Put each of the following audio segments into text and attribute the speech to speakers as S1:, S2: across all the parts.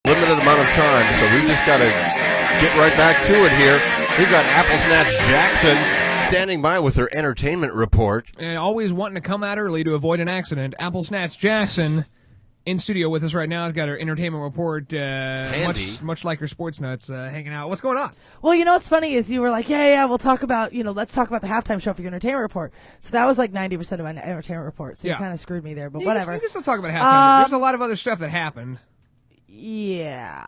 S1: limited amount of time, so we just got to get right back to it here. We've got Apple Snatch Jackson standing by with her entertainment report.
S2: And always wanting to come out early to avoid an accident. Apple Snatch Jackson in studio with us right now. Got her entertainment report, much like her sports nuts, hanging out. What's going on?
S3: Well, what's funny is you were like, we'll talk about, let's talk about the halftime show for your entertainment report. So that was like 90% of my entertainment report. So you kind of screwed me there, but whatever.
S2: You can still talk about halftime. There's a lot of other stuff that happened.
S3: Yeah.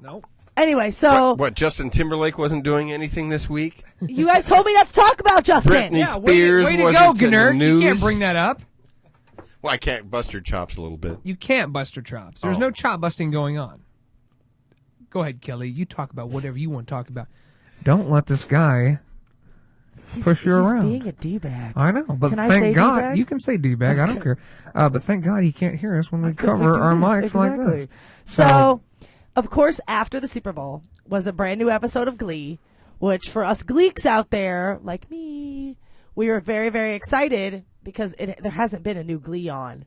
S2: Nope.
S3: Anyway, so...
S1: What, Justin Timberlake wasn't doing anything this week?
S3: You guys told me not to talk about Justin.
S1: Britney Spears
S2: way to
S1: wasn't
S2: go,
S1: in the
S2: Gnurk.
S1: news.
S2: You can't bring that up.
S1: Well, I can't bust your chops a little bit.
S2: You can't bust your chops. There's no chop busting going on. Go ahead, Kelly. You talk about whatever you want to talk about. Don't let this guy push you around.
S3: He's being a D-bag.
S2: I know, but
S3: Can I
S2: thank
S3: say
S2: God.
S3: D-bag?
S2: You can say D-bag. I don't care. But thank God he can't hear us when we cover our mics like this.
S3: So, of course, after the Super Bowl was a brand new episode of Glee, which for us Gleeks out there, like me, we were very, very excited because there hasn't been a new Glee on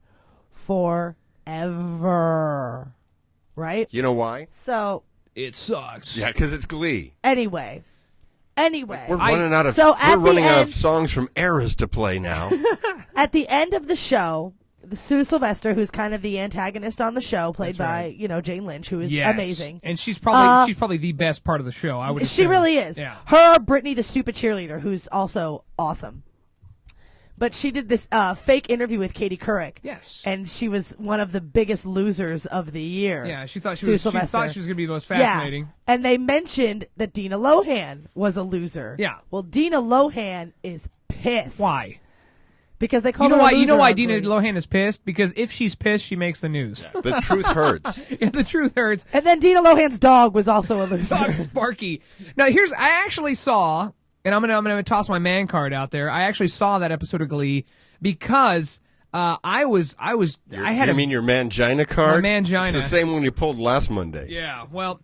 S3: forever. Right?
S1: You know why?
S3: So...
S2: It sucks.
S1: Yeah, because it's Glee.
S3: Anyway.
S1: We're running out of songs from eras to play now.
S3: At the end of the show, Sue Sylvester, who's kind of the antagonist on the show, played by Jane Lynch, who is amazing,
S2: and she's probably the best part of the show. I would.
S3: She really is.
S2: Yeah.
S3: Her, Brittany, the stupid cheerleader, who's also awesome. But she did this fake interview with Katie Couric.
S2: Yes.
S3: And she was one of the biggest losers of the year.
S2: Yeah, she thought she was going to be the most fascinating.
S3: Yeah. And they mentioned that Dina Lohan was a loser.
S2: Yeah.
S3: Well, Dina Lohan is pissed.
S2: Why?
S3: Because they call her a loser.
S2: You know why Dina Lohan is pissed? Because if she's pissed, she makes the news.
S1: Yeah, the truth hurts.
S2: Yeah, the truth hurts.
S3: And then Dina Lohan's dog was also a loser.
S2: Dog Sparky. Now, I actually saw... And I'm gonna toss my man card out there. I actually saw that episode of Glee because I had
S1: your mangina card?
S2: My mangina.
S1: It's the same one you pulled last Monday.
S2: Yeah. Well,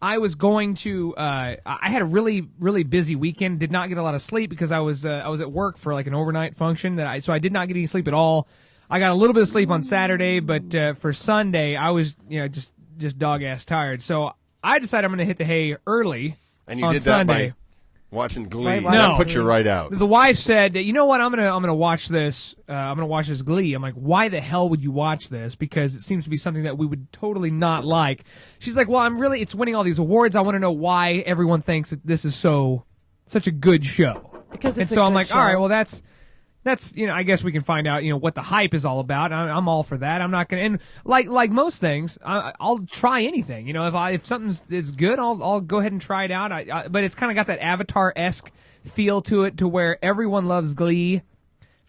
S2: I was going to. I had a really really busy weekend. Did not get a lot of sleep because I was at work for like an overnight function so I did not get any sleep at all. I got a little bit of sleep on Saturday, but for Sunday I was just dog ass tired. So I decided I'm gonna hit the hay early.
S1: And you
S2: on
S1: did
S2: Sunday.
S1: that by watching Glee.
S3: No.
S1: That put you right out.
S2: The wife said, "You know what? I'm gonna watch this. I'm gonna watch this Glee." I'm like, "Why the hell would you watch this? Because it seems to be something that we would totally not like." She's like, "Well, it's winning all these awards. I want to know why everyone thinks that this is such a good show."
S3: Because
S2: and so I'm like, "All right, well, that's I guess we can find out what the hype is all about. I'm all for that. I'm not gonna and like most things, I'll try anything. If something is good, I'll go ahead and try it out. But it's kind of got that Avatar-esque feel to it, to where everyone loves Glee.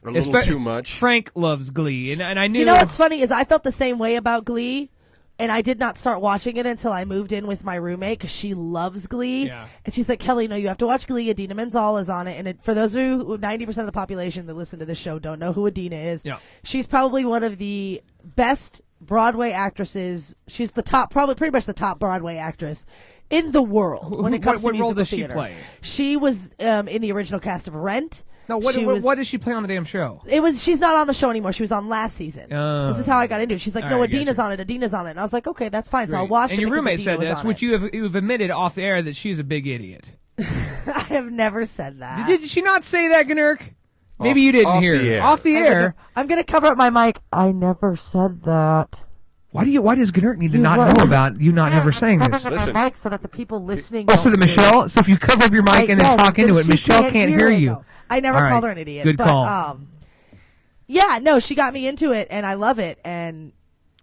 S1: A little too much.
S2: Frank loves Glee, and I knew.
S3: What's funny is I felt the same way about Glee. And I did not start watching it until I moved in with my roommate because she loves Glee.
S2: Yeah.
S3: And she's like, Kelly, no, you have to watch Glee. Adina Menzel is on it. And for those of you, 90% of the population that listen to this show don't know who Adina is.
S2: Yeah.
S3: She's probably one of the best Broadway actresses. She's probably pretty much the top Broadway actress in the world when it comes to musical theater.
S2: What role does she play?
S3: She was in the original cast of Rent.
S2: No, what does she play on the damn show?
S3: She's not on the show anymore. She was on last season. This is how I got into it. She's like, no, Adina's on it. Adina's on it. And I was like, okay, that's fine. So I'll watch it.
S2: And your roommate said this, which you've admitted off the air that she's a big idiot.
S3: I have never said that.
S2: Did she not say that, Gnurk? Maybe you didn't hear. Off the air.
S3: I'm gonna cover up my mic. I never said that.
S2: Why does Gnurk need to not know about you not ever saying this?
S3: Listen, my mic so that the people listening.
S2: So if you cover up your mic and then talk into it, Michelle can't hear you.
S3: I never called her an idiot.
S2: Good call.
S3: Yeah, no, she got me into it, and I love it, and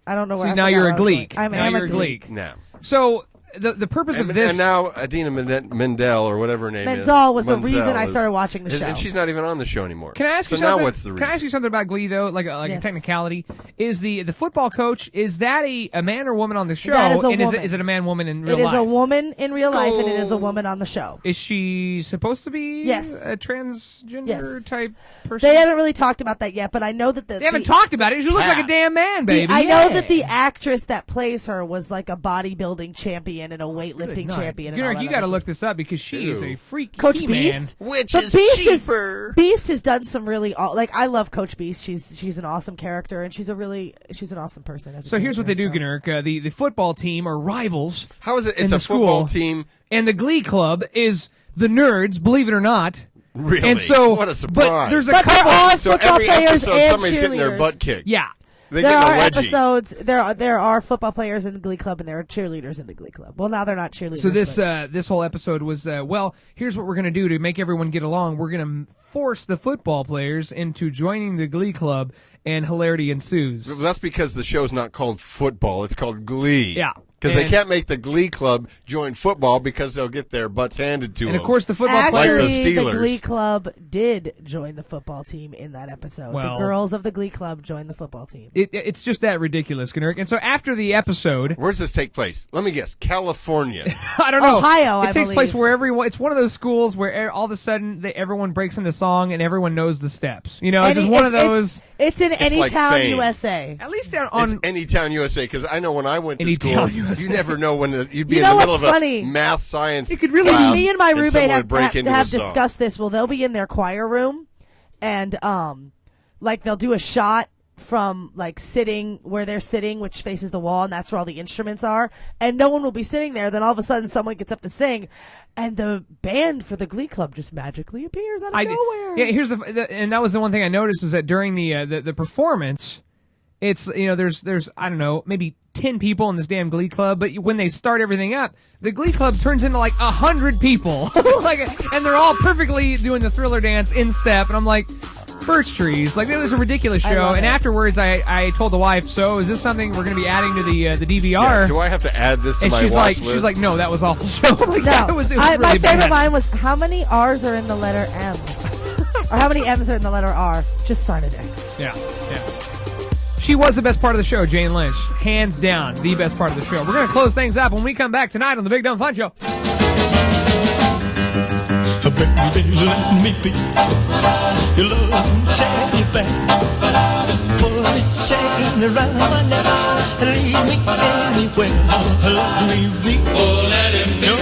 S3: I don't know where.
S2: So now you're a Gleek.
S3: Now
S2: you're a Gleek.
S1: No.
S2: So the purpose of this,
S1: and now Adina Menzel or whatever her name is.
S3: Menzel was the reason I started watching the show,
S1: and she's not even on the show anymore.
S2: Can I ask you
S1: something?
S2: something?
S1: Now what's the reason?
S2: Can I ask you something about Glee though, like a technicality? Is the football coach, is that a man or woman on the show?
S3: That is a woman.
S2: Is it a man woman in real life?
S3: It is a woman in real life, and it is a woman on the show.
S2: Is she supposed to be a transgender type person?
S3: They haven't really talked about that yet, but I know that
S2: they haven't talked about it. She looks like a damn man, baby.
S3: I know that the actress that plays her was like a bodybuilding champion champion and a weightlifting champion.
S2: You got to look this up because she is a freaky
S3: Coach
S2: He-Man.
S3: Beast,
S1: Which
S3: but
S1: is
S3: Beast
S1: cheaper.
S3: Beast has done some really I love Coach Beast. She's an awesome character and she's an awesome person.
S2: So here's what they do, Gnurk. The football team are rivals.
S1: How is it? It's
S2: in
S1: a
S2: the
S1: football
S2: school,
S1: team.
S2: And the Glee Club is the nerds, believe it or not.
S1: Really?
S2: And so,
S1: what a surprise.
S2: But there's a
S3: But there
S2: couple.
S3: are
S1: So
S3: football
S1: every
S3: players
S1: episode,
S3: and
S1: somebody's getting their
S3: cheerleaders.
S1: butt kicked.
S2: Yeah.
S1: They
S3: There
S1: get
S3: are
S1: a wedgie.
S3: episodes. There are football players in the Glee Club and there are cheerleaders in the Glee Club. Well, now they're not cheerleaders.
S2: So this
S3: but-
S2: this whole episode was here's what we're gonna do to make everyone get along. We're gonna force the football players into joining the Glee Club, and hilarity ensues.
S1: Well, that's because the show's not called football; it's called Glee.
S2: Yeah.
S1: Because they
S2: And-
S1: can't make the Glee Club join football because they'll get their butts handed to them.
S2: And of course, the football
S1: Like
S2: players.
S1: the
S3: Actually,
S1: Steelers.
S3: the Glee Club did join the football team in that episode.
S2: Well-
S3: the girls of the Glee Club joined the football team.
S2: It's just that ridiculous, Gnurk. And so after the episode,
S1: Where does this take place? Let me guess. California.
S2: I don't know.
S3: Ohio,
S2: It
S3: I
S2: takes place
S3: believe.
S2: where everyone. It's one of those schools where all of a sudden everyone breaks into song and everyone knows the steps. You know, it's just one of those.
S3: It's in any
S1: like
S3: town,
S1: Fame.
S3: USA.
S2: At least on
S1: It's Anytown, USA. Because I know when I went to
S2: Anytown,
S1: school,
S2: USA.
S1: you never know when you'd be
S3: You
S1: in the
S3: know
S1: middle
S3: what's
S1: of a
S3: funny?
S1: math science
S2: It could really
S1: class,
S3: Me and my
S1: someone
S3: roommate
S1: would break into a
S3: have
S1: song.
S3: discussed this. Well, they'll be in their choir room, and like they'll do a shot from like sitting where they're sitting, which faces the wall, and that's where all the instruments are. And no one will be sitting there. Then all of a sudden, someone gets up to sing, and the band for the Glee Club just magically appears out of nowhere.
S2: Yeah, here's and that was the one thing I noticed was that during the performance, it's there's I don't know, maybe 10 people in this damn Glee Club, but when they start everything up, the Glee Club turns into like 100 people, and they're all perfectly doing the Thriller dance in step, and I'm like, birch trees, like it was a ridiculous
S3: I
S2: show.
S3: love
S2: And
S3: it.
S2: afterwards, I told the wife, so is this something we're going to be adding to the DVR?
S1: Yeah, do I have to add this to
S2: and
S1: my
S2: she's
S1: watch
S2: like,
S1: list?
S2: no, that was awful show. Like,
S3: No,
S2: it was
S3: my
S2: really
S3: favorite
S2: bad.
S3: line was, "How many R's are in the letter M?" Or how many M's are in the letter R? Just sign an X.
S2: Yeah. She was the best part of the show, Jane Lynch. Hands down, the best part of the show. We're going to close things up when we come back tonight on the Big Dumb Fun Show.
S4: Baby, let me be your love teddy bear. Put a chain around my neck and lead me anywhere. Leave me, oh, let him know.